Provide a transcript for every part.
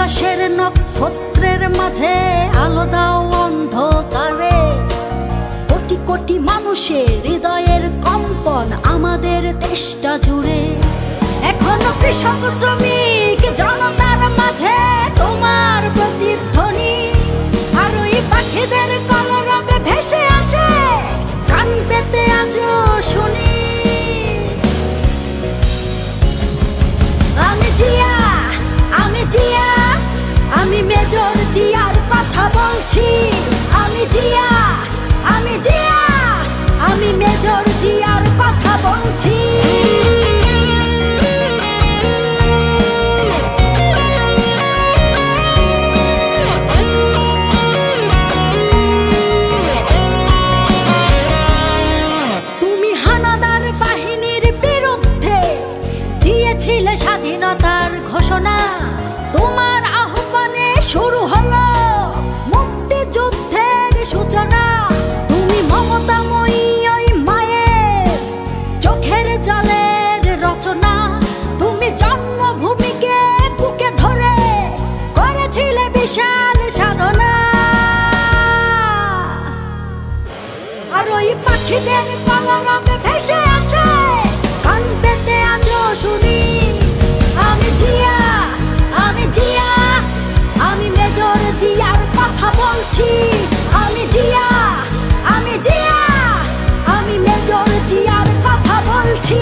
আকাশের নক্ষত্রের মাঝে আলো দাও অন্ধকারে। কোটি কোটি মানুষের হৃদয়ের কম্পন আমাদের দেশটা জুড়ে। এখনো কৃষক শ্রমিক জনতার মাঝে তোমার প্রতিধ্বনি। আর ওই পাখিদের কলরবে ভেসে আসে কান পেতে আজও শুনি। আমি জিয়া, আমি জিয়া, আমি মেজর জিয়ার কথা বলছি। আমি জিয়া, আমি জিয়া, আমি মেজর জিয়ার কথা বলছি। তুমি হানাদার বাহিনীর বিরুদ্ধে দিয়েছিলে স্বাধীনতার ঘোষণা। তোমার আহ্বানে শুরু হলো মুক্তিযুদ্ধের সূচনা। তুমি মমতাময়ী ওই মায়ের চোখের জলের রচনা। তুমি জন্মভূমিকে বুকে ধরে করেছিলে বিশাল সাধনা। আর ওই পাখিদের কলরবে ভেসে আসে কান পেতে আজও শুনি। আমি জিয়া, আমি জিয়া, আমি মেজর জিয়ার কথা বলছি। আমি জিয়া, আমি জিয়া, আমি মেজর জিয়ার কথা বলছি।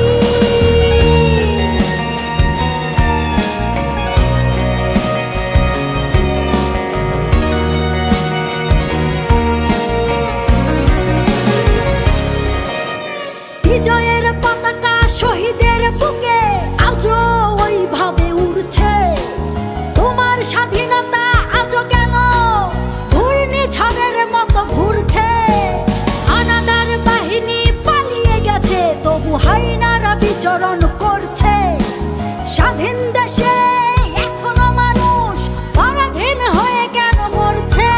বিজয়ের পতাকা শহীদের বুকে আজও ওইভাবে উড়ছে। তোমার স্বাধীনতা আজও কেন ঘূর্ণিঝড়ের মতো ঘুরছে। হানাদার বাহিনী পালিয়ে গেছে, তবু হাইনারা বিচরণ করছে। স্বাধীন দেশে এখনো মানুষ পরাধীন হয়ে কেন মরছে।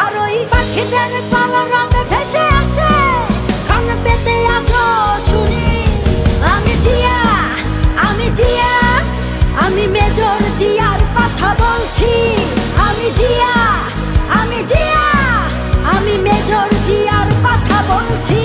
আর ওই পাখিদের কলরবে ভেসে আসে কান পেতে আজও শুনি। আমি জিয়া, আমি জিয়া, আমি মেজর জিয়ার কথা বলছি। আমি জিয়া, আমি জিয়া, আমি মেজর জিয়ার কথা বলছি।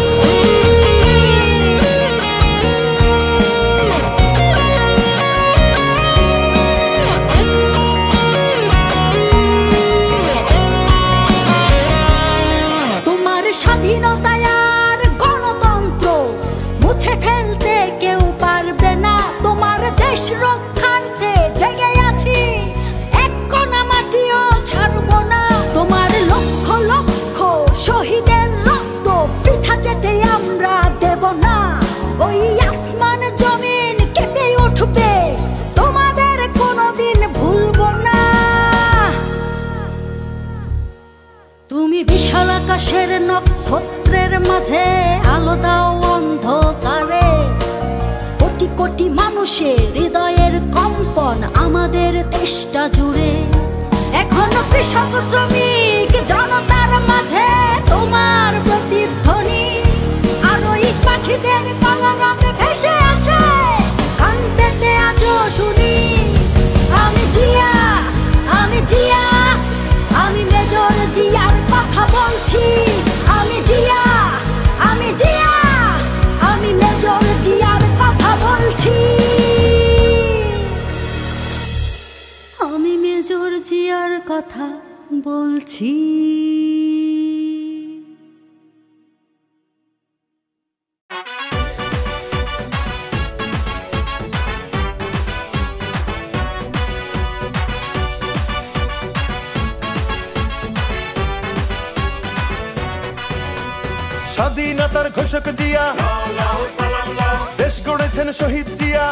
তোমার স্বাধীনতায় আর গণতন্ত্র মুছে ফেলতে কেউ পারবে না। তোমার দেশ রক্ষার্থে জেগে আছি, এক কণা মাটিও ছাড়ব না। তোমার লক্ষ লক্ষ শহীদের রক্ত বৃথা যেতে আমরা দেব না। ওই আসমান জমিন কেঁপে উঠবে, তোমাদের কোনোদিন ভুলব না। তুমি বিশাল আকাশের নক্ষত্রের মাঝে আলো দাও অন্ধকারে। কোটি কোটি মানুষের হৃদয়ের কম্পন আমাদের দেশটা জুড়ে। এখনো কৃষক শ্রমিক জনতার মাঝে তোমার প্রতিধ্বনি। আর ওই পাখিদের কলরবে ভেসে আসে কান পেতে আজও শুনি। আমি জিয়া, আমি জিয়া, আমি মেজর জিয়ার কথা বলছি। আমি জিয়া, আমি জিয়া, আমি মেজর জিয়ার কথা বলছি। আমি মেজর জিয়ার কথা বলছি। স্বাধীনতার ঘোষক জিয়া, দেশ গড়েছেন শহীদ জিয়া।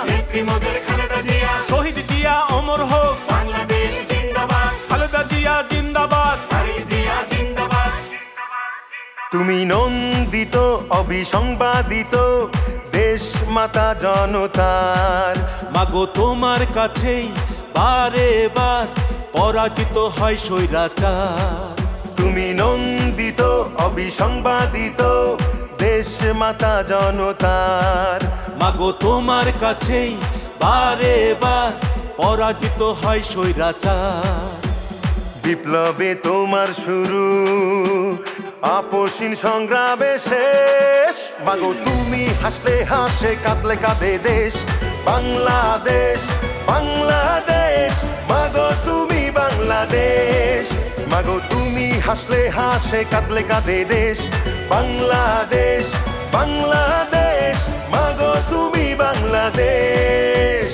শহীদ জিয়া অমর হোক, বাংলাদেশ জিন্দাবাদ। খালেদা জিয়া জিন্দাবাদ, জিয়া জিন্দাবাদ। তুমি নন্দিত অবিসংবাদিত দেশ মাতা জনতার। মাগো তোমার কাছেই বারে বার পরাজিত হয় স্বৈরাচার। তুমি নন্দিত অবিসংবাদিত দেশ মাতা জনতার। মাগো তোমার কাছেই বারে বার পরাজিত হয় স্বৈরাচার। বিপ্লবে তোমার শুরু, আপসীন সংগ্রামে শেষ। মাগো তুমি হাসলে হাসে, কাঁদলে কাঁদে দেশ বাংলাদেশ, বাংলাদেশ। মাগো তুমি বাংলাদেশ, মাগো তুমি হাসলে হাসে, কাঁদলে কাঁদে দেশ বাংলাদেশ, বাংলাদেশ। মাগো তুমি বাংলাদেশ।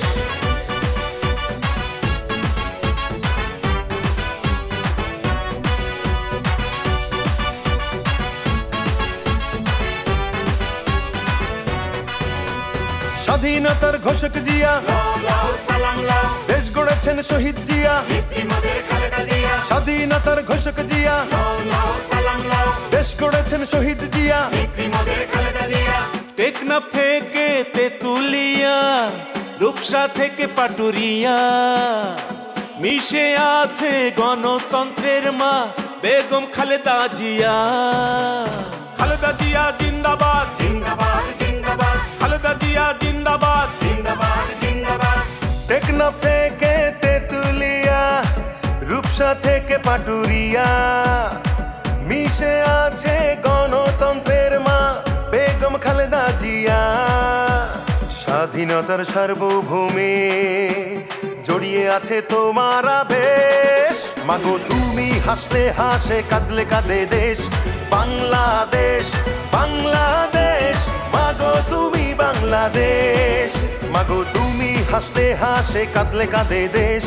স্বাধীনতার ঘোষক জিয়া, দেশ গড়েছেন শহীদ জিয়া। স্বাধীনতার ঘোষক জিয়া, দেশ গড়েছেন শহীদ জিয়া। টেকনাফ থেকে তেতুলিয়া, রূপসা থেকে পাটুরিয়া, মিশে আছে গণতন্ত্রের মা বেগম খালেদা জিয়া। খালেদা জিয়া জিন্দাবাদ, জিন্দাবাদ, জিন্দাবাদ। খালেদা জিয়া জিন্দাবাদ, জিন্দাবাদ, জিন্দাবাদ। টেকনাফ থেকে তেতুলিয়া, রূপসা থেকে পাটুরিয়া, মিশে আছে গণতন্ত্রের মা বেগম খালেদা জিয়া। স্বাধীনতার সার্বভৌমে জড়িয়ে আছে তোমার আবেশ। মাগো তুমি হাসলে হাসে, কাঁদলে কাঁদে দেশ বাংলাদেশ, বাংলাদেশ। মাগো তুমি বাংলাদেশ, মাগো তুমি হাসলে হাসে, কাঁদলে কাঁদে দেশ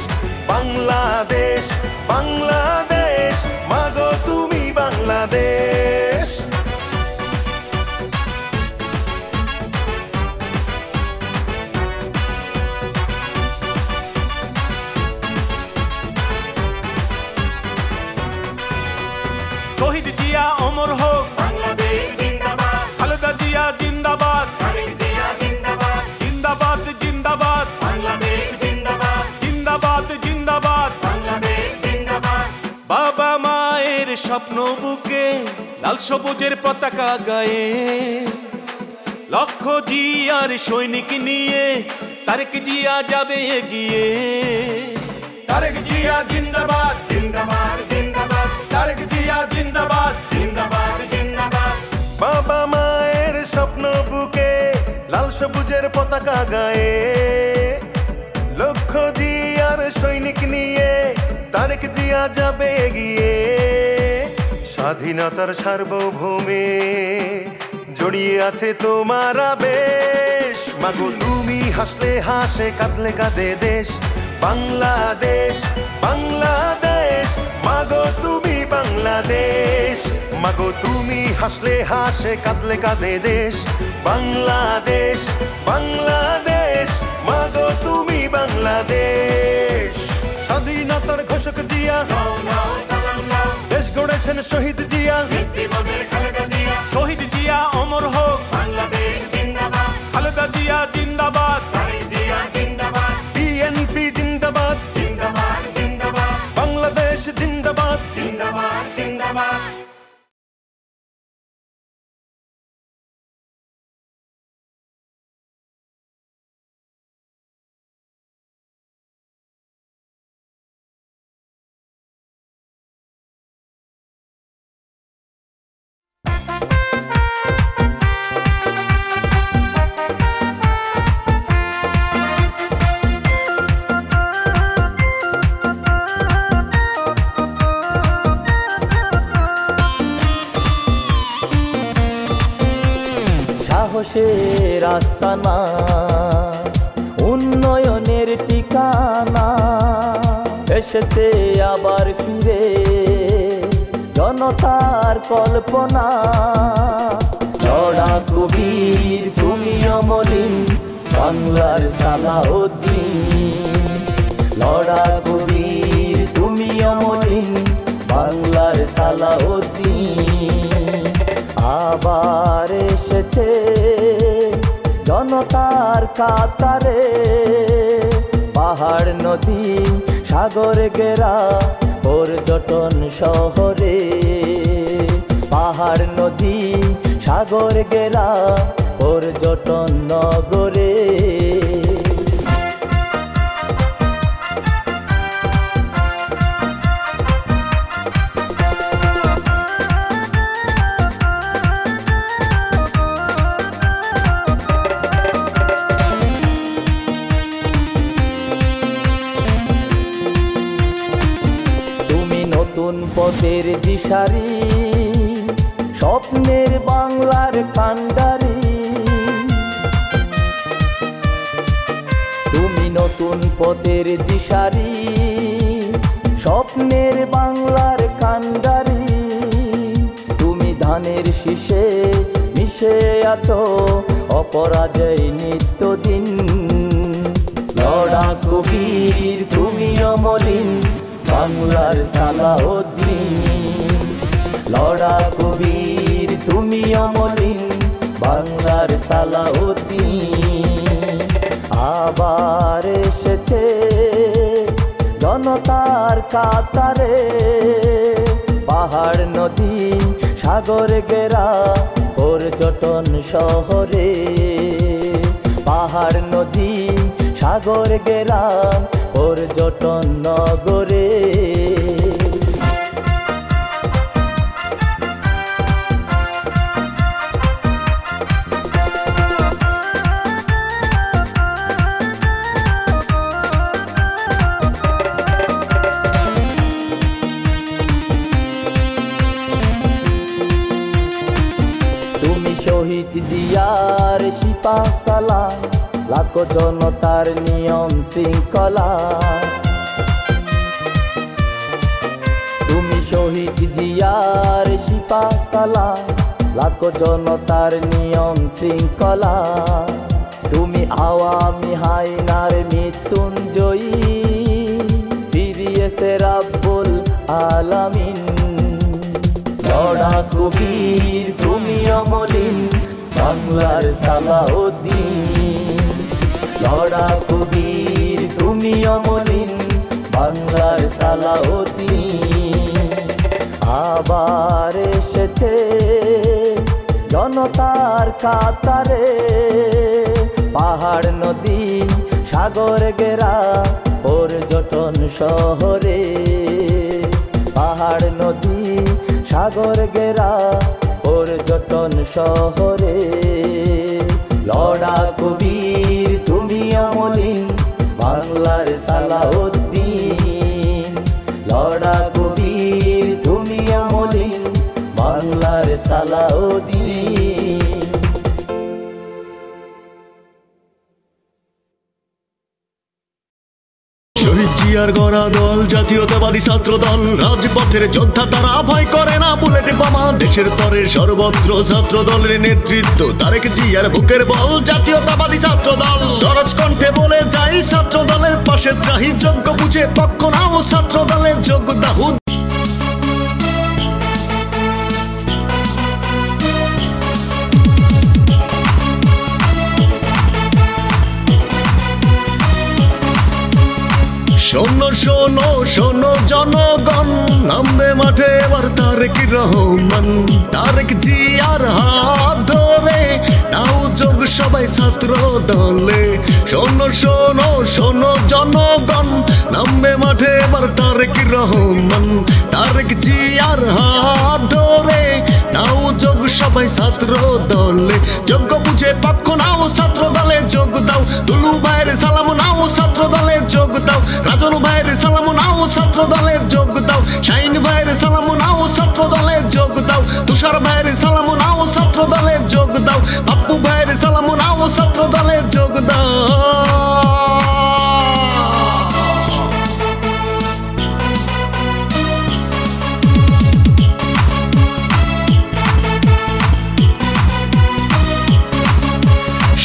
বাংলাদেশ, বাংলাদেশ। মাগো তুমি বাংলাদেশ। শহীদ জিয়া অমর হোক, বাংলাদেশ জিন্দাবাদ। খালেদা জিয়া জিন্দাবাদ, জিন্দাবাদ, জিন্দাবাদ, জিন্দাবাদ। বাংলাদেশ জিন্দাবাদ, জিন্দাবাদ, জিন্দাবাদ। বাংলাদেশ জিন্দাবাদ। বাবা মায়ের স্বপ্ন বুকে লাল সবুজের পতাকা গায়ে, লক্ষ জিয়ার সৈনিক নিয়ে তারেক জিয়া যাবে এগিয়ে। তারেক জিয়া জিন্দাবাদ, জিন্দাবাদ, জিন্দাবাদ। তারেক জিয়া জিন্দাবাদ, জিন্দাবাদ, জিন্দাবাদ। বাবা মায়ের স্বপ্ন বুকে লাল সবুজের পতাকা গায়ে, লক্ষ জিয়ার সৈনিক নিয়ে তারেক জিয়া যাবে এগিয়ে। স্বাধীনতার সার্বভৌমে জড়িয়ে আছে তোমার আবেশ। মাগো তুমি হাসলে হাসে, কাঁদলে কাঁদে দেশ বাংলাদেশ, বাংলাদেশ। মাগো তুমি বাংলাদেশ, মাগো তুমি হাসলে হাসে, কাঁদলে কাঁদে দেশ বাংলাদেশ, বাংলাদেশ। মাগো তুমি বাংলাদেশ। স্বাধীনতার ঘোষক জিয়া, দেশ গড়েছেন শহীদ জিয়া। শহীদ জিয়া অমর হোক, বাংলাদেশ জিন্দাবাদ। খালেদা জিয়া জিন্দাবাদ, বিএনপি জিন্দাবাদ, জিন্দাবাদ, জিন্দাবাদ। বাংলাদেশ জিন্দাবাদ, জিন্দাবাদ, জিন্দাবাদ। সাহসের আস্তানা, উন্নয়নের ঠিকানা, এসেছে আবার ফিরে জনতার কল্পনা। লড়াকু বীর তুমি অমলিন, বাংলার সালাউদ্দিন। লড়াকু বীর তুমি অমলিন, বাংলার সালাউদ্দিন। আবার এসেছে জনতার কাতারে, পাহাড় নদী সাগর ঘেরা পর্যটন শহরে। পাহাড় নদী সাগর ঘেরা পর্যটন নগরে। পথের দিশারি, স্বপ্নের বাংলার কান্ডারি। তুমি নতুন পথের দিশারি, স্বপ্নের বাংলার কান্ডারি। তুমি ধানের শীষে মিশে আছো অপরাজয় নিত্যদিন। লড়াকু বীর তুমি অমলিন বাংলার সালাউদ্দিন। লড়াকু বীর তুমি অমলিন বাংলার সালাউদ্দিন। আবার এসেছে জনতার কাতারে, পাহাড় নদী সাগর ঘেরা পর্যটন শহরে। পাহাড় নদী সাগর ঘেরা পর্যটন নগরে। তুমি শহীদ জিয়ার সিপাহ সালাম, লাখো জনতার নিয়ম শৃঙ্খলা। তুমি শহীদ জিয়ার সিপাহ সালাম, লাখো জনতার নিয়ম শৃঙ্খলা। তুমি আওয়ামী হায়নার মৃত্যুঞ্জয়ী, ফিরিয়েছে রাব্বুল আলামিন। লড়াকু বীর তুমি অমলিন বাংলার সালাউদ্দিন। লড়াকু বীর তুমি অমলিন বাংলার সালাউদ্দিন। আবার এসেছে জনতার কাতারে, পাহাড় নদী সাগর ঘেরা পর্যটন শহরে। পাহাড় নদী সাগর ঘেরা পর্যটন শহরে। লড়াকু বীর তুমি অমলিন বাংলার সালাউদ্দিন। লড়াকু বীর তুমি অমলিন বাংলার সালাউদ্দিন। শহীদ জিয়ার গড়া দল জাতীয়তাবাদী ছাত্র দল, রাজপথের যোদ্ধা তারা ভয় করে না বুলেট বোমা। দেশের তরে সর্বত্র ছাত্র দলের নেতৃত্ব, তারেক জিয়ার বুকের বল জাতীয়তাবাদী ছাত্র দল। দরজ কণ্ঠে বলে যাই ছাত্র দলের পাশে চাহি, যোগ্য বুঝে পক্ষ নাও ছাত্র দলের যোগ্য দাহুদ। শোনো শোনো শোনো জনগণ, নামবে মাঠে এবার তারেক রহমান। তারেক জিয়ার হাত ধরে নাও যোগ সবাই ছাত্র দলে। শোনো শোনো শোনো জনগণ, নামবে মাঠে এবার তারেক রহমান। তারেক জিয়ার হাত ধরে নাও যোগ সবাই ছাত্র দলে। যোগ্য বুঝে পক্ষ নাও ছাত্র দলে যোগ দাও। দুলু ভাইয়ের সালাম নাও ছাত্র দলে যোগ দাও। রাজনু ভাইয়ের সালাম নাও ছাত্র দলে যোগ দাও। শাইন ভাইয়ের সালাম নাও ছাত্র দলে যোগ দাও। তুষার ভাইয়ের সালাম নাও ছাত্র দলে যোগ দাও। বাপ্পু ভাইয়ের সালাম নাও ছাত্র দলে যোগ দাও।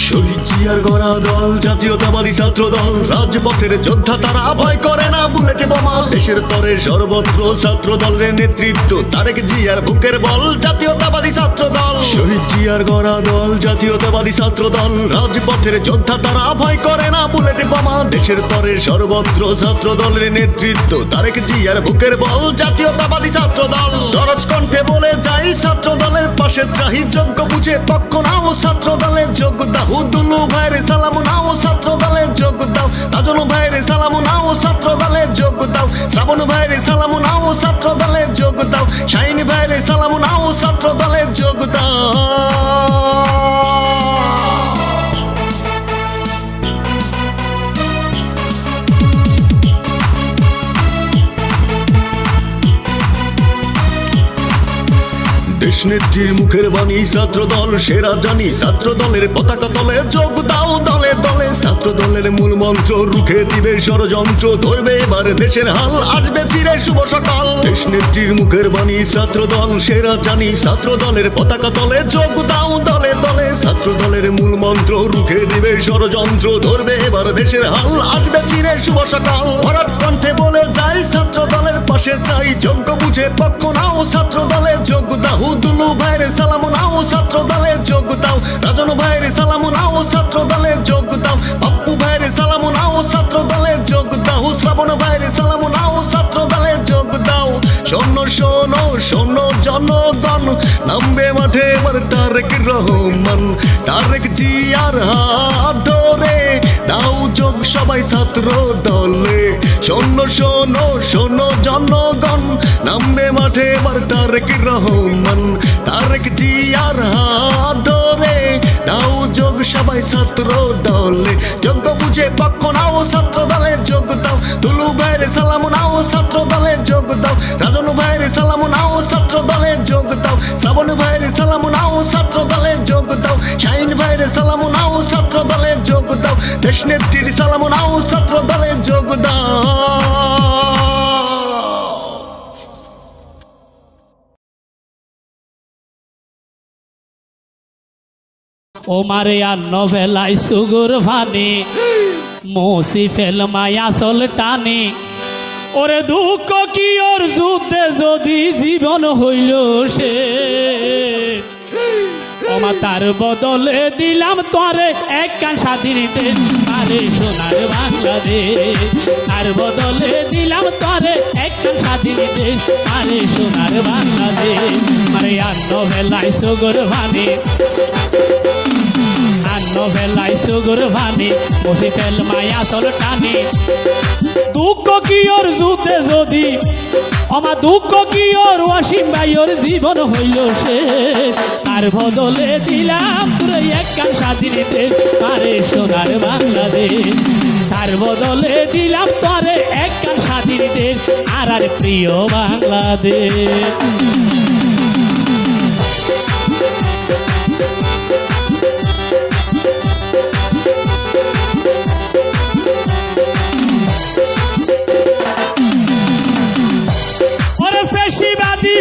শহীদ জিয়ার গড়া দল জাতীয়তাবাদী ছাত্র দল, রাজপথের যোদ্ধা তারা ভয় করে না বুলেট বোমা। দেশের তরে সর্বত্র ছাত্র দলের নেতৃত্ব, তারেক জিয়ার বুকের বল জাতীয়তাবাদী ছাত্র দল। শহীদ জিয়ার গড়া দল জাতীয়তাবাদী ছাত্র দল, রাজপথের যোদ্ধা তারা ভয় করে না বুলেট বোমা। দেশের তরে সর্বত্র ছাত্র দলের নেতৃত্ব, তারেক জিয়ার বুকের বল জাতীয়তাবাদী ছাত্র দল। দরজ কণ্ঠে বলে যাই ছাত্র দলের পাশে চাহি, যোগ্য বুঝে পক্ষ নাও ছাত্র দলে যোগ দাও। দুলু ভাইয়ের সালাম নাও ছাত্র দলে যোগ দাও। রাজনু ভাইয়ের সালাম নাও ছাত্র দলে যোগ দাও। শ্রাবণ ভাইয়ের সালাম নাও ছাত্র দলে যোগ দাও। শাইন ভাইয়ের সালাম নাও ছাত্র দলে যোগ দাও। দেশনেত্রীর মুখের বাণী ছাত্র দল সেরা জানি ছাত্র দলের পতাকা তলে যোগ দাও দলে দলে ছাত্র দলের মূল মন্ত্র রুখে দিবে ষড়যন্ত্র ধরবে এবার দেশের হাল আসবে ফিরে শুভ সকাল দেশনেত্রীর মুখের বাণী ছাত্র দল সেরা জানি ছাত্র দলের পতাকা তলে যোগ দাও দলে দলে ছাত্র দলের মূল মন্ত্র রুখে দিবে ষড়যন্ত্র ধরবে এবার দেশের হাল আসবে ফিরে শুভ সকাল ভরাট কণ্ঠে বলে যাই ছাত্র দলের পাশে চাই যোগ্য বুঝে পক্ষ নাও ছাত্র দলে যোগ দাও দুলু ভাইয়ের সালাম নাও ছাত্র দলে যোগ দাও রাজন ভাইয়ের সালাম নাও ছাত্র দলে যোগ দাও পাপ্পু ভাইয়ের সালাম নাও ছাত্র দলে যোগ দাও শ্রাবণ ভাইয়ের সালাম নাও ছাত্র দলে যোগ দাও শোনো শোনো শোনো জনগণ নামবে মাঠে এবার তারেক রহমান তারেক জিয়ার হাত ধরে দাও যোগ সবাই ছাত্র দলে শোনো শোনো শোনো জনগণ নামবে মাঠে এবার তারেক রহমান তারেক জিয়ার হাত ধরে দাও যোগ সবাই ছাত্র দলে যোগ্য বুঝে পক্ষ নাও ছাত্র দলে যোগ দাও দুলু ভাইয়ের সালাম নাও ছাত্র দলে যোগ দাও রাজন ভাইয়ের সালাম নাও ছাত্র দলে যোগ দাও শ্রাবণ ভাইয়ের সালাম নাও ছাত্র দলে যোগ দাও শাহিন ভাইয়ের সালাম নাও ছাত্র দলে যোগ দাও দেশনেত্রীর সালাম নাও ছাত্র দলে যোগ দাও ও মারে আর নভেলাই সুগুর ভানি মৌসি ফেল মায়া সল টানি ওরে দুঃখ কি ওর যুদ্ধে যদি জীবন হইল সে ওমা তার বদলে দিলাম তোরে এক কান স্বাধীন দেশ আরে সোনার বাংলাদেশ তার বদলে দিলাম তোরে এক কান স্বাধীন দেশ আরে সোনার বাংলাদেশ মারে আর নভেলাই সুগুর ভানি নভেলাই সুগুর ভানি মৌসি ফেল মায়া সল টানি দুঃখ কি ওর যুদ্ধে যদি আমার দুঃখ কি ওর অসীম ভাই ওর জীবন হইল সে আর বদলে দিলাম তোরে এক কান স্বাধীন দেশ আরে সোনার বাংলাদেশ তার বদলে দিলাম তোরে এক কান স্বাধীন দেশ আর আর প্রিয় বাংলাদেশ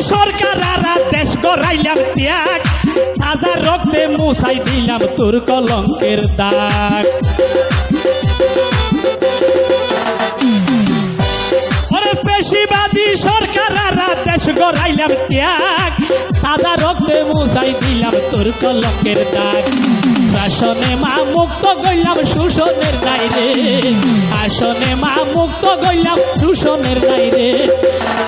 সরকার দেশ গড়াইলাম ত্যাগ তাজা রক্তে মুছাই দিলাম তোর কলঙ্কের দাগ ওরে পেশিবাদী সরকার দেশ গড়াইলাম ত্যাগ তাজা রক্তে মুছাই দিলাম তোর কলঙ্কের দাগ শাসনে মা মুক্ত গইলাম শোষণের নাই রে আসনে মা মুক্ত গইলাম শোষণের নাই রে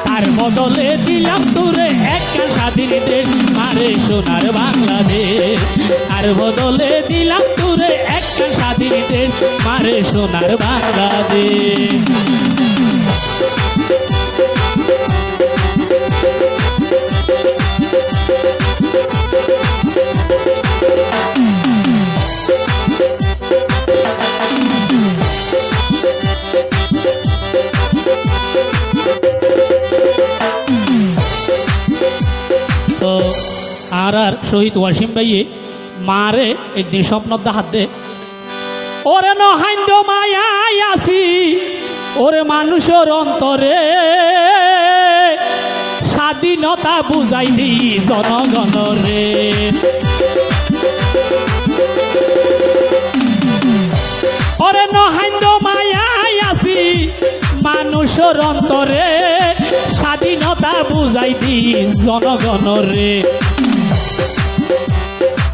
তার বদলে দিলাম তোরে এক স্বাধীন দেশ আরে সোনার বাংলাদেশ আর বদলে দিলাম তোরে এক স্বাধীন দেশ আরে সোনার বাংলাদেশ আর শহীদ ওয়াসিম ভাইয়ে মারে একদিন স্বপ্ন হাত দে ওরে নহাইন্দ মায়াই আসি ওরে মানুষের অন্তরে স্বাধীনতা বুঝাই দি জনগণরে ওরে নহাইন্দ মায়াই আসি মানুষের অন্তরে স্বাধীনতা বুঝাই দি জনগণরে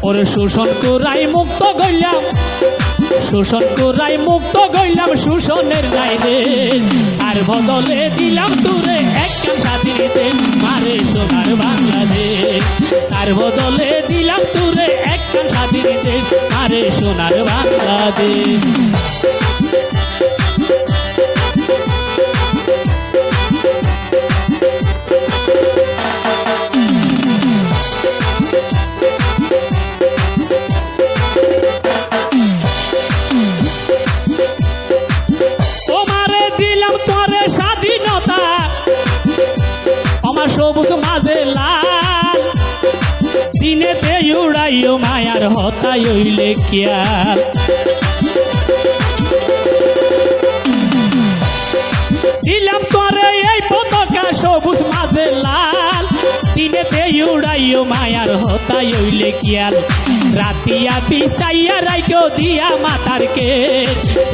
ওরে শোষণ করাই মুক্ত গইলাম শোষণ করাই মুক্ত গইলাম শোষণের নাই রে আর বদলে দিলাম তোরে এক স্বাধীন দেশ মারে সোনার বাংলাদেশ আর বদলে দিলাম তোরে এক স্বাধীন দেশ মারে সোনার বাংলাদেশ সবুজ মাঝে লাল উড়াইও মায়ার হতাই হইলে খেয়াল দিলাম তোরে এই পতাকা সবুজ মাঝে লাল দিনেতে উড়াইও মায়ার হতাই হইলে খেয়াল রাতিয়া বিছাইয়া রাইকো দিয়া মাতারকে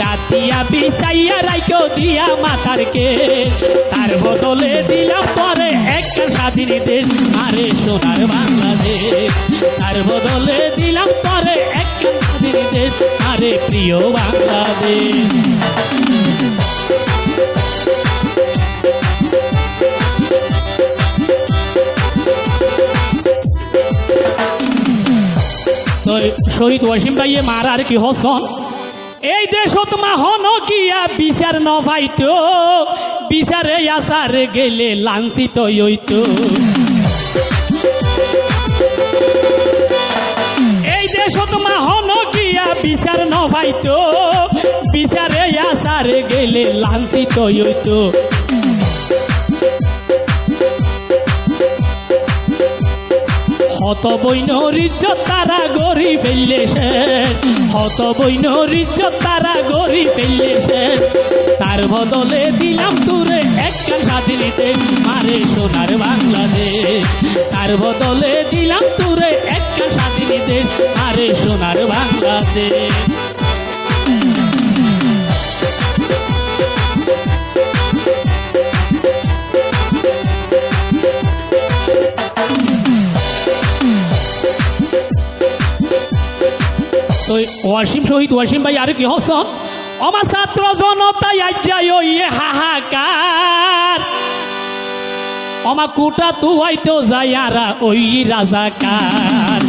রাতিয়া বিছাইয়া রাইকো দিয়া মাতারকে তার বদলে দিলাম পরে একটা স্বাধীন দেশ আরে সোনার বাংলাদেশ তার বদলে দিলাম পরে একটা স্বাধীন দেশ আরে প্রিয় বাংলাদেশ শহীদ ওয়াসিম ভাইয়ে মারার কি হসন এই দেশত মাহন কিয়া বিচার ন পাইতো বিচারে আসার গেলে লাঞ্ছিত হইতো এই দেশত মাহন কিয়া বিচার ন পাইতো বিচারে আসার গেলে লাঞ্ছিত হইতো হত বৈনর ইজ্জত তারা গরি ফেললে সে হত বৈনর ইজ্জত তারা গরি ফেললে সে তার বদলে দিলাম তুরে একটা স্বাধীনতে মারে সোনার বাংলাদেশ তার বদলে দিলাম তুরে একটা স্বাধীনতে মারে সোনার বাংলাদেশ ওয়াসিম শহীদ ওয়াসিম ভাই আর কি হসন আমার ছাত্র জনতাই আজ্ঞায় ইয়ে হাহাকার আমার কুটা তু হয়তো যায়ারা ওই রাজাকার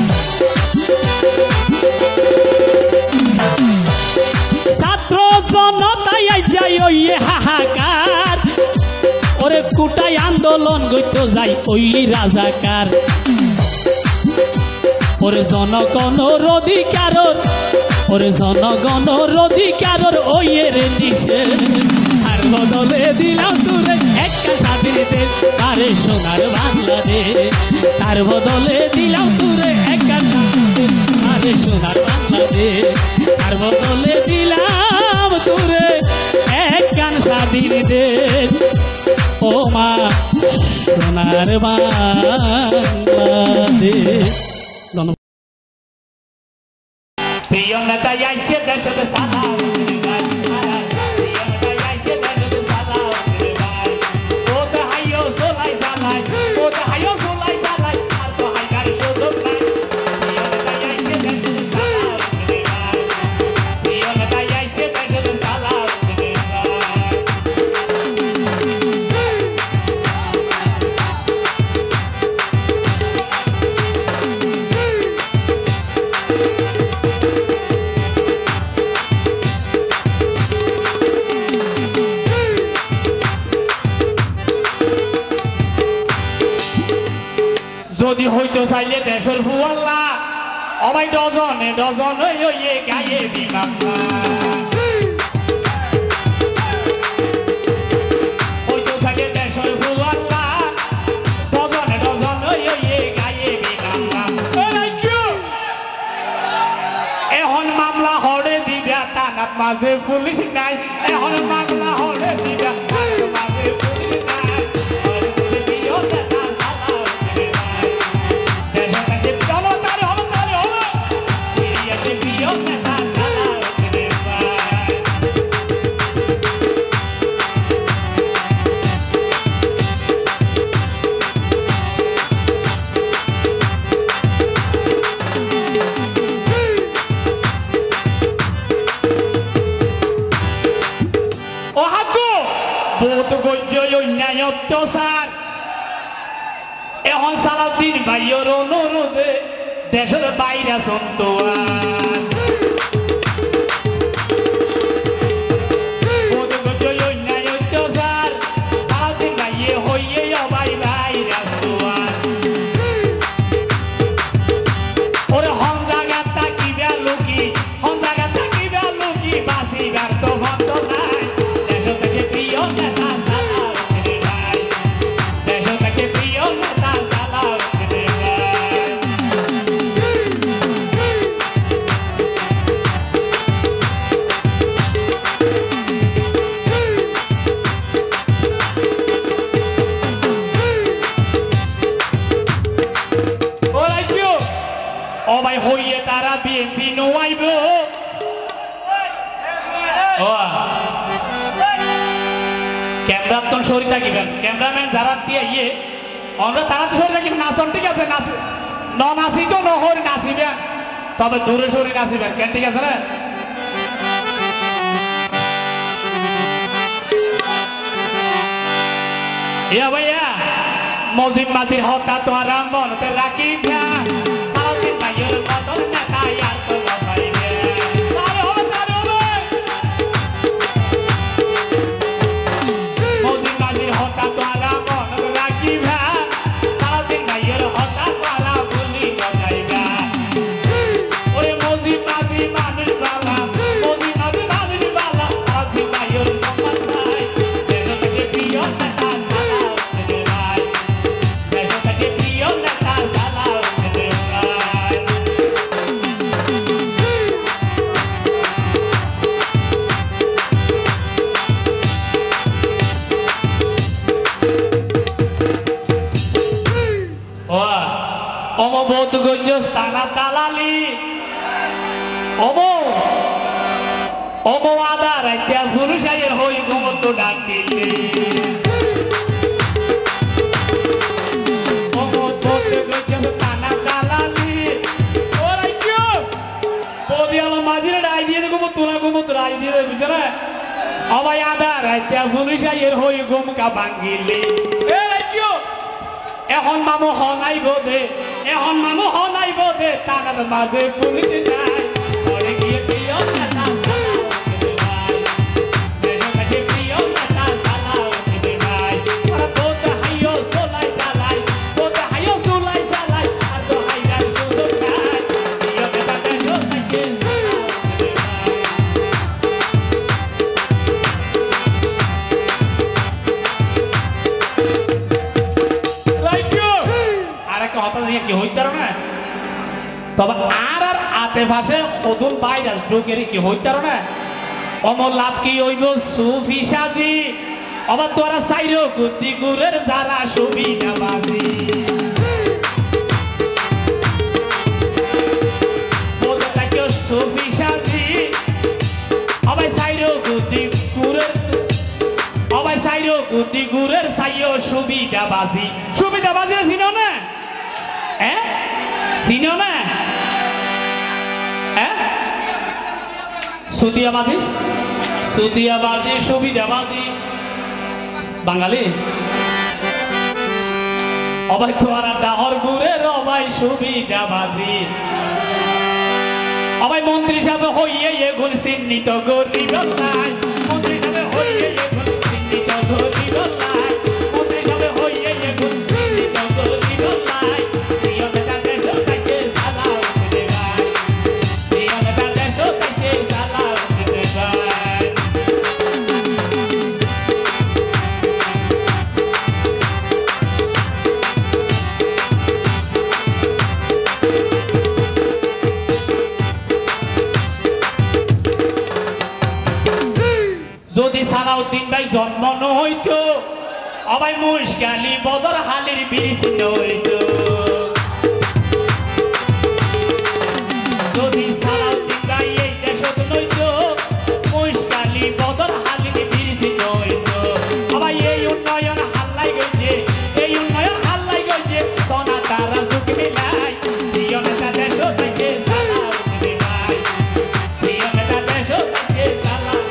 ছাত্র জনতাই আজ্ঞায় ইয়ে হাহাকার ওরে কুটাই আন্দোলন গইতো যাই ওই রাজাকার ওরে জনগণর অধিকারর ওরে জনগণর অধিকারর ওইয়ের নিশে আর বদলে দিলাম তুরে একটা স্বাধীন দেশ আরে সোনার বাংলাদেশ তার বদলে দিলাম তুরে একটা স্বাধীন আরে সোনার বাংলাদেশ তার বদলে দিলাম তুরে একটা স্বাধীন দেশ ও মা সোনার বাংলাদেশ প্রিয় নেতা আইসে দেশের সাদা যদি হইতো চাইলে দেশের ফুয়াল্লা অবাই ডজনে ডজন হইয়ে গায়ে দিলাম হইতো চাইলে দেশের ফুয়াল্লা ডজনে ডজন হইয়ে গায়ে দিলাম এখন মামলা হরে দিবা তানাত মাঝে পুলিশ নাই এখন মামলা হরে দিবা মাঝে পুলিশ নাই অত্যাচার এখন সালাউদ্দিন ভাইয়ের অনুরোধে দেশের বাইরে সন্তোয়া তারা বিএনপি নোয়াইব ও ক্যামেরা তো সরি থাকিবেন ক্যামেরাম্যান যারা দিয়ে ইয়ে আমরা তারা তো সরি থাকিবেন নাচন ঠিক আছে নাচ নাচি তো নহরি নাচিবেন তবে দূরে সরি নাচিবেন কেন ঠিক আছে না ইয়া ভাইয়া মজিদ মাঝির হতা তো আর মনতে রাখি সারাদিন ভাইয়ের বদল নেতা আর তো ভাইবে মজিদ মাঝির হতা তো আর মনতে রাখি সারাদিন ভাইয়ের হতা করা ভুলি যাইবা ওরে মজিদ মাঝি মানুষ বালা মজিদ মাঝি মানুষ বালা সারাদিন ভাইয়ের সম্মান নাই দেশ থেকে প্রিয় নেতা অমবোধগঞ্জ স্থানা দালালি অমো আদা রাইতা পুরুষাইয়ের হই গোমত ডাক দিলে অমবোধগঞ্জ স্থানা দালালি ও রাইতা পদিয়াল মাঝির ডাই দিয়ে গোমত তোলা গোমত রাই দিয়ে বুঝছ না অবাই আদা রাইতা পুরুষাইয়ের হই গোমকা ভাঙ্গিলে এ রাইতা এখন মামু হনাইব দে এখন মামু হনাইব দে তার মাঝে পুলিশ নাই পরে গিয়ে প্রিয় নেতা প্রিয় নেতা সালাও দিবে ভাই ওরা বলতে হাইও সোলাই সালাই বলতে হাইও সোলাই সালাই আর তো হাইরার সুযোগ নাই প্রিয় নেতা দেশও থাকে কি হইতার না তবে আর আতে ভাষে কদুন ভাইরাস ঢুকের কি হইতার না অমর লাভ কি হইব সুফি সাজি আবার তোরা সাইরো কুদ্দি গুরের যারা সুবিধা বাজি বলতে থাকে সুফি সাজি আবার সাইরো কুদ্দি গুরের আবার সাইরো কুদ্দি গুরের সাইও সুবিধা বাজি চিনো না চিনো না সুতিয়াবাদী সুবিধাবাদী বাঙালি অবাই তোরা ডাহর গুড়ের অবাই সুবিধাবাদী অবাই মন্ত্রী সাহেব হইয়ে এগুন চিহ্নিত গরিব নাই মন্ত্রী সাহেব হইয়ে এগুন চিহ্নিত গরিব নাই মন্ত্রী সাহেব হইয়ে এগুন চিহ্নিত গরিব নাই প্রিয় নেতা দেশ থেকে সালাম দিতে ভাই প্রিয় নেতা দেশ থেকে সালাম দিতে ভাই যদি সালাউদ্দিন ভাই জন্ম নহইতো অবাই মুশকালি বদর হালির বিরিছি নহইতো যদি সালাউদ্দিন ভাই এই দেশত নইতো মুশকালি বদর হালির বিরিছি নহইতো অবাই এই উন্নয়ন হাল্লাই গইছে সোনা তারা যুগ মিলাই প্রিয় নেতা দেশ থেকে সালাউদ্দিন ভাই প্রিয় নেতা দেশ থেকে সালাম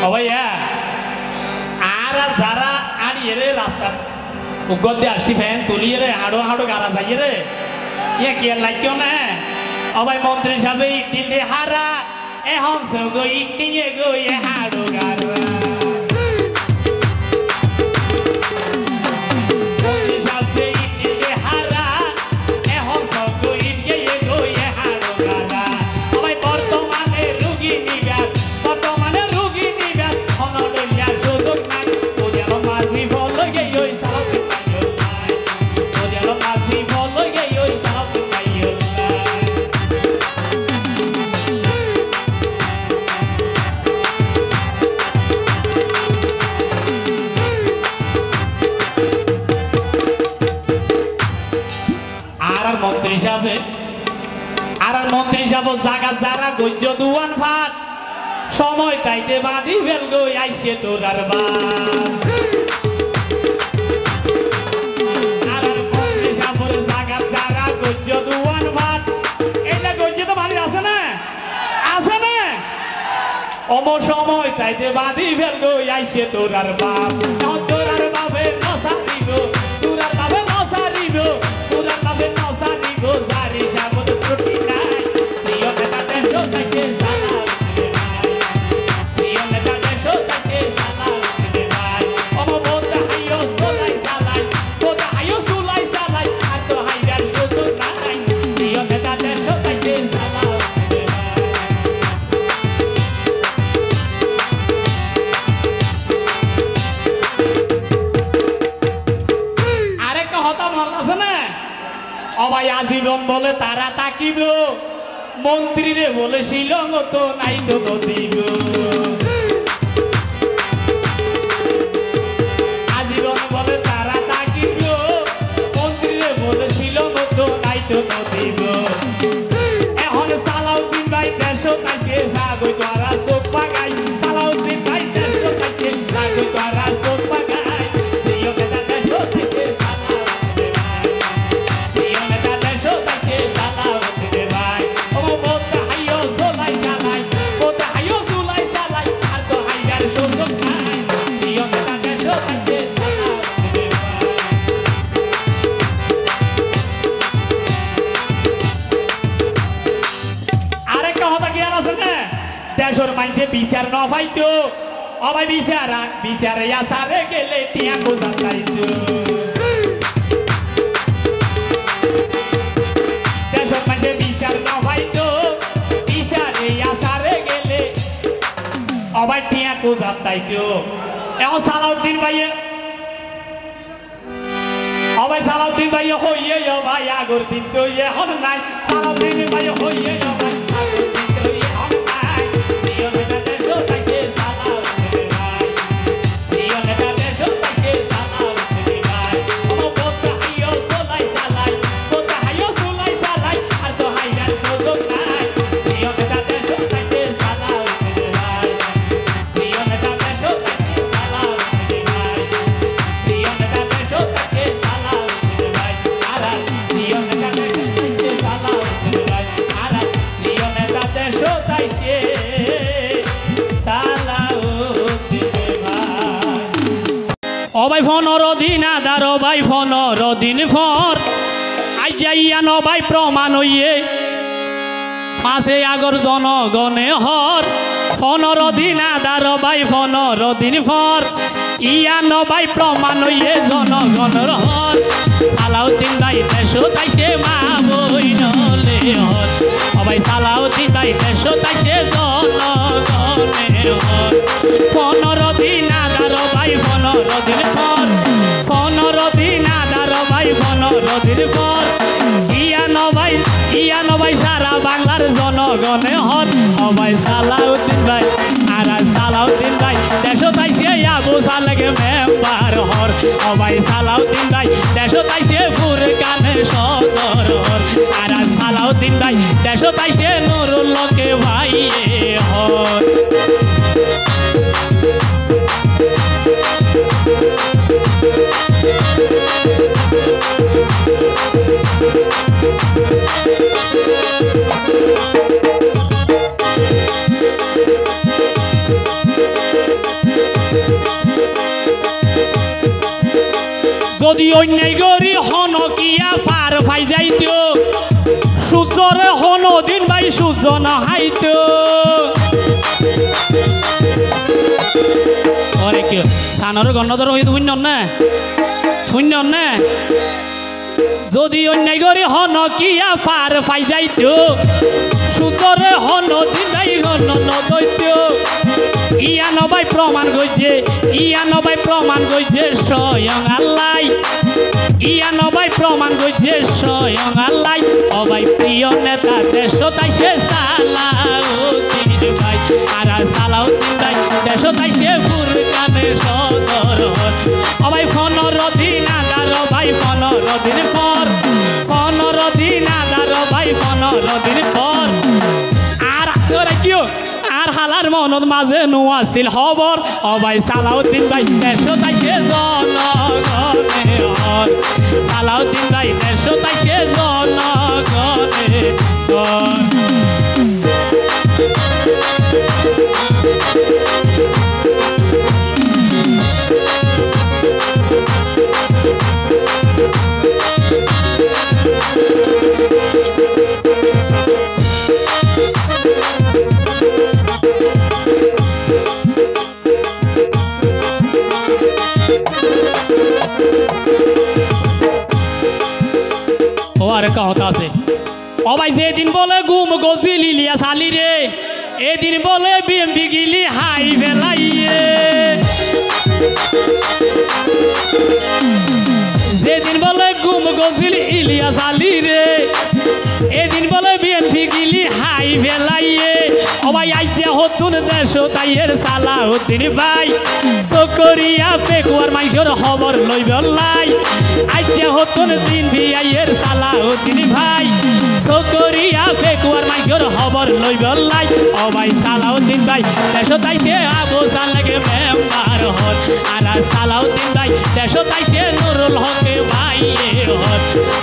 ভাইয়া আর যারা আনিয়ে রে রাস্তার উগত দিয়ে আসছি ফ্যান তুলিয়ে রে হাড়ো হাড়ো গাড়া যাইয়ে রে ইয়ে কি লাগিও না অবাই মন্ত্রী সাহেব ইট দিয়ে হারা এখন গো ইট নিয়ে গো এ হাড়ো গাড়া মন্ত্রী সাহেব ইট দিয়ে হারা এখন গো ইট নিয়ে গো এ হাড়ো গাড়া অবাই বর্তমানে রুগী নিগার আর মন্ত্রী সাহেব জাগা যারা গজ্য দুয়ান ফাট সময় তাইতে বাঁধি ফেল গো আইসে তোর আর বা আর মন্ত্রী সাহেবের জাগা যারা গজ্য দুয়ান ফাট এটা গজ্য তো বাড়ি আছে না অম সময় তাইতে বাঁধি ফেল গো আইসে তোর আর বাপ তোর আর বাপে নসারিব তোর আর বাপে নসারিব তোর আর বাপে নসারিব জারি সাবত ত্রুটি নাই প্রিয় নেতা দেশ তাকে জানা প্রিয় নেতা দেশ তাকে জানা ভাই অম বোধ হাইও সোলাই সালাই বোধ হাইও সোলাই সালাই আর তো হাইয়ার সুযোগ নাই প্রিয় নেতা দেশ তাকে জানা অবাই আজীবন বলে তারা তাকিব মন্ত্রী রে বলে শিলং তো নাই তো নদীব আজীবন বলে তারা তাকিব মন্ত্রী রে বলে শিলং তো নাই তো নদীব এখন সালাউদ্দিন ভাই দেশ তাকে সাগই তোরা চোখ পাগাই সালাউদ্দিন ভাই দেশ তাকে সাগই তোরা চোখ পাগাই প্রিয় নেতা দেশ তাকে দেশের মানুষে বিচার ন পাইতো অবাই বিচারে সারে গেলে টিয়া কোজা চাইতো দেশের মানুষে বিচার ন পাইতো বিচারে সারে গেলে অবাই টিয়া কোজা চাইতো এখন সালাউদ্দিন ভাইয়ে অবাই সালাউদ্দিন ভাইয়ে হইয়ে ভাই আগর দিন তো এখন নাই সালাউদ্দিন ভাইয়ে হইয়ে ভাই অবাই 15 দিন আদার অবাই 15 দিন পর আইয়া নবাই প্রমাণ হইয়ে 5 আগর জনগণে হর 15 দিন আদার অবাই 15 দিন পর ইয়া নবাই প্রমাণ হইয়ে জনগণের হর সালাউদ্দিন ভাই দেশ তাইছে মা বই নলে হর অবাই সালাউদ্দিন ভাই দেশ তাইছে জনগণে হর 15 দিন আদার অবাই 15 দিন পর 15 দিন আদার ভাই 15 দিন পর ইয়া নবাই সারা বাংলার জনগণে হন অবাই সালাউদ্দিন ভাই আর সালাউদ্দিন ভাই দেশ তাইছে আবু সালেকে মেম্বার হর অবাই সালাউদ্দিন ভাই দেশ তাইছে ফুরকানে সদর হর আর সালাউদ্দিন ভাই দেশ তাইছে নুরুল্লাহকে ভাই হর যদি অন্যায় করি হন কিয়া পার পাই যাইতো সূর্যরে হন দিন ভাই সূর্য না হাইতো অরে কি সানর গণধর হইতো শূন্য না যদি অন্যায় করি হন কিয়া পার পাই যাইতো সূর্যরে হন দিন ভাই হন নদৈত্য ইয়া নবাই প্রমাণ করছে স্বয়ং আল্লাহ ইয়া নবাই প্রমাণ করছে স্বয়ং আল্লাহ অবাই প্রিয় নেতা দেশ তাইছে সালাউদ্দিন ভাই আর সালাউদ্দিন ভাই দেশ তাইছে ফুরকানে সদর অবাই 15 দিন আদার ভাই 15 দিন পর 15 দিন আদার ভাই 15 দিন পর আর কিও আর হালার মনত মাঝে নোয়াছিল খবর ও ভাই সালাউদ্দিন ভাই দেশো তাইছে জনগণে হর সালাউদ্দিন ভাই দেশো তাইছে জনগণে হর কথা আছে ও ভাই যেদিন বলে গুম গজিল ইলিয়াস আলী রে এদিন বলে বিএমপি গিলি হাই ফেলাইয়ে যেদিন বলে গুম গজিল ইলিয়াস আলী রে এদিন বলে বিএমপি গিলি হাই ফেলাইয়ে ও ভাই আইতে হতুন দেশ তাইয়ের সালাউদ্দিন ভাই চকরিয়া পেকুয়ার মাইসর খবর লইব লাই আইতে হতুন দিন ভিআইয়ের সালাউদ্দিন ভাই চকরিয়া পেকুয়ার মাইসর খবর লইব লাই ও ভাই সালাউদ্দিন ভাই দেশ তাইছে আবু সালেকে মেম্বার হল আর সালাউদ্দিন ভাই দেশ তাইছে নুরুল হকে ভাই হল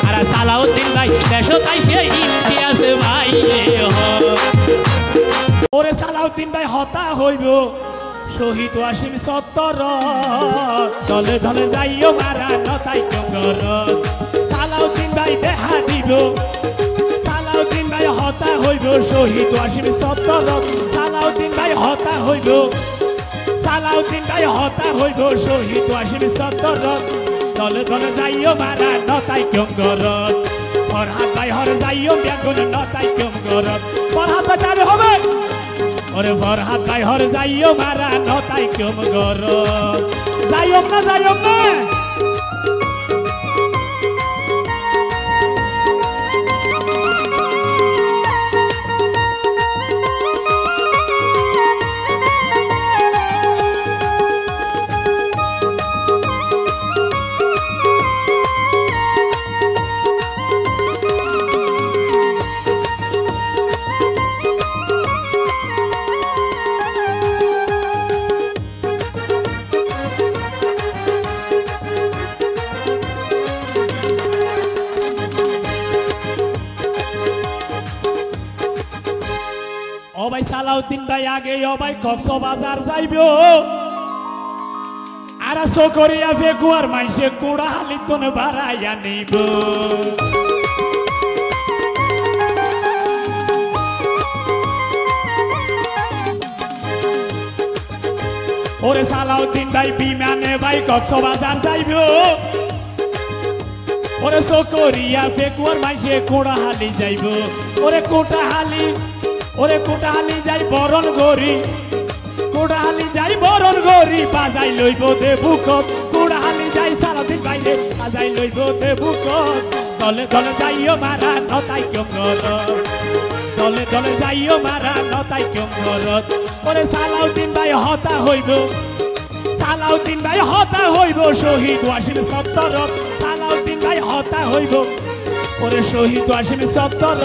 আর সালাউদ্দিন ভাই দেশ তাইছে ইমতিয়াজ ভাই হল ওরে সালাউদ্দিন ভাই হতা হইব শহীদ ওয়াসিম সত্তর দলে দলে যাইও মারা নতাই কঙ্গর সালাউদ্দিন ভাই দেখা দিব সালাউদ্দিন ভাই হতা হইব শহীদ ওয়াসিম সত্তর সালাউদ্দিন ভাই হতা হইব সালাউদ্দিন ভাই হতা হইব শহীদ ওয়াসিম সত্তর দলে দলে যাইও মারা নতাই কঙ্গর ফরহাদ ভাই হর যাইও বেগুন নতাই কঙ্গর ফরহাদ ভাই তার হবে ওরে ফরহাদ ভাই হর যাইও মারা নতাই কম গর যাইও না সালাউদ্দিন ভাই আগে ও ভাই কক্সবাজার যাইব আর চকরিয়া পেকুয়ার মাইসে কুড়া হালিতন বাড়াইয়া নিব ওরে সালাউদ্দিন ভাই বিমানে ভাই কক্সবাজার যাইব ওরে চকরিয়া পেকুয়ার মাইসে কুড়া হালি যাইব ওরে কোটাহালি যাই বরণ গরি কোটাহালি যাই বরণ গরি বাজাই লইব দেবুকত কোটাহালি যাই সালাউদ্দিন ভাইরে বাজাই লইব দেবুকত দলে দলে যাইও মারা নতাই কেম গর দলে দলে যাইও মারা নতাই কেম গর ওরে সালাউদ্দিন ভাই হতা হইব সালাউদ্দিন ভাই হতা হইব শহীদ ওয়াসিম সত্তর সালাউদ্দিন ভাই হতা হইব ওরে শহীদ ওয়াসিম সত্তর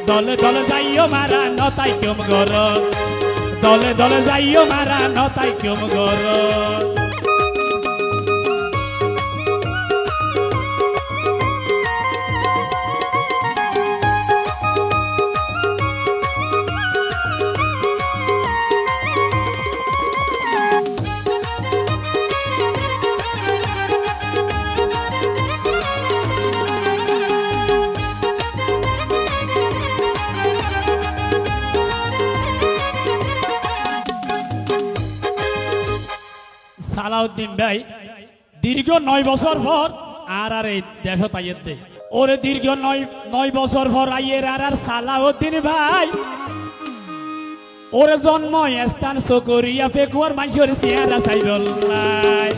দলে দলে যাইও মারা নতাই কেম গর দলে দলে যাইও মারা নতাই কেম গর সালাউদ্দিন ভাই দীর্ঘ 9 বছর পর আর এই দেশ তাইয়েতে ওরে দীর্ঘ 9 বছর পর আইয়ের আর সালাউদ্দিন ভাই ওরে জন্ম স্থান চকরিয়া পেকুয়ার মাইসর চেহারা চাইবলাই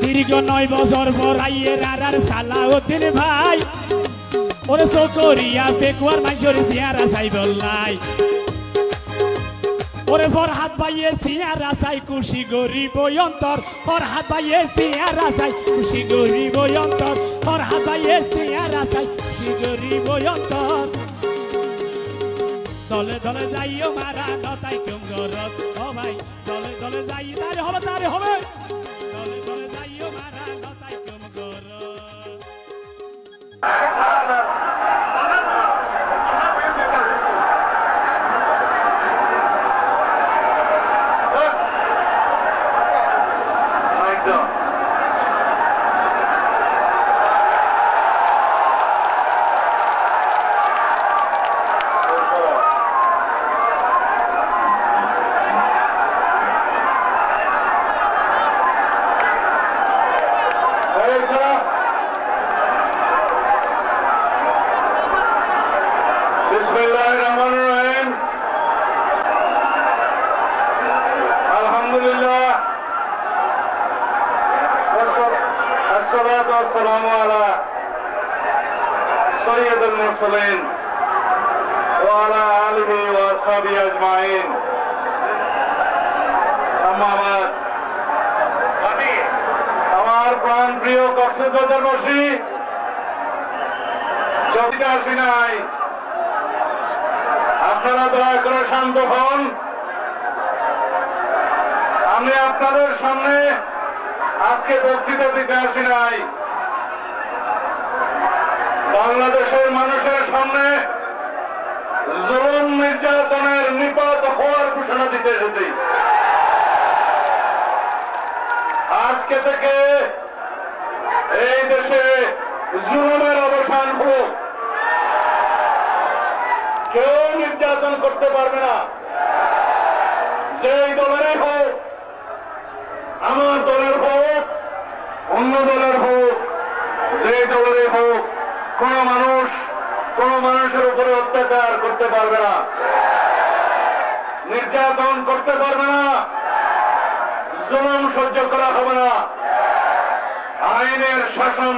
দীর্ঘ 9 বছর পর আইয়ের আর সালাউদ্দিন ভাই ওরে চকরিয়া পেকুয়ার মাইসর চেহারা চাইবলাই ওরে ফরহাদ ভাইয়ে সিয়ারা চাই খুশি গরিব অন্তর ফরহাদ ভাইয়ে সিয়ারা চাই খুশি গরিব অন্তর ফরহাদ ভাইয়ে সিয়ারা চাই খুশি গরিব অন্তর দলে দলে যাইও মারা নতাই কেম গরত ও ভাই দলে দলে যাই তারে হবে দলে দলে যাইও মারা নতাই কেম গরত बिस्मिल्लाहिर्रहमानिर्रहीम अल्हम्दुलिल्लाह अस्सलातु वस्सलामु अला सय्यिदिल मुरसलीन व अला आलिहि व असहाबिहि अजमाइन अम्मा बाद আমার প্রাণ প্রিয় কক্সবাজারবাসী যদি আসি নাই আপনারা দয়া করে শান্ত হন আমি আপনাদের সামনে আজকে বক্তৃতা দিতে আসি নাই বাংলাদেশের মানুষের সামনে জুলুম নির্যাতনের নিপাত হওয়ার ঘোষণা দিতে এসেছি আজকে থেকে এই দেশে জুলুমের অবসান হোক কেউ নির্যাতন করতে পারবে না যেই দলেরই হোক আমার দলের হোক অন্য দলের হোক যেই দলেরই হোক কোন মানুষের উপরে অত্যাচার করতে পারবে না নির্যাতন করতে পারবে না জুলুম সহ্য করা হবে না আইনের শাসন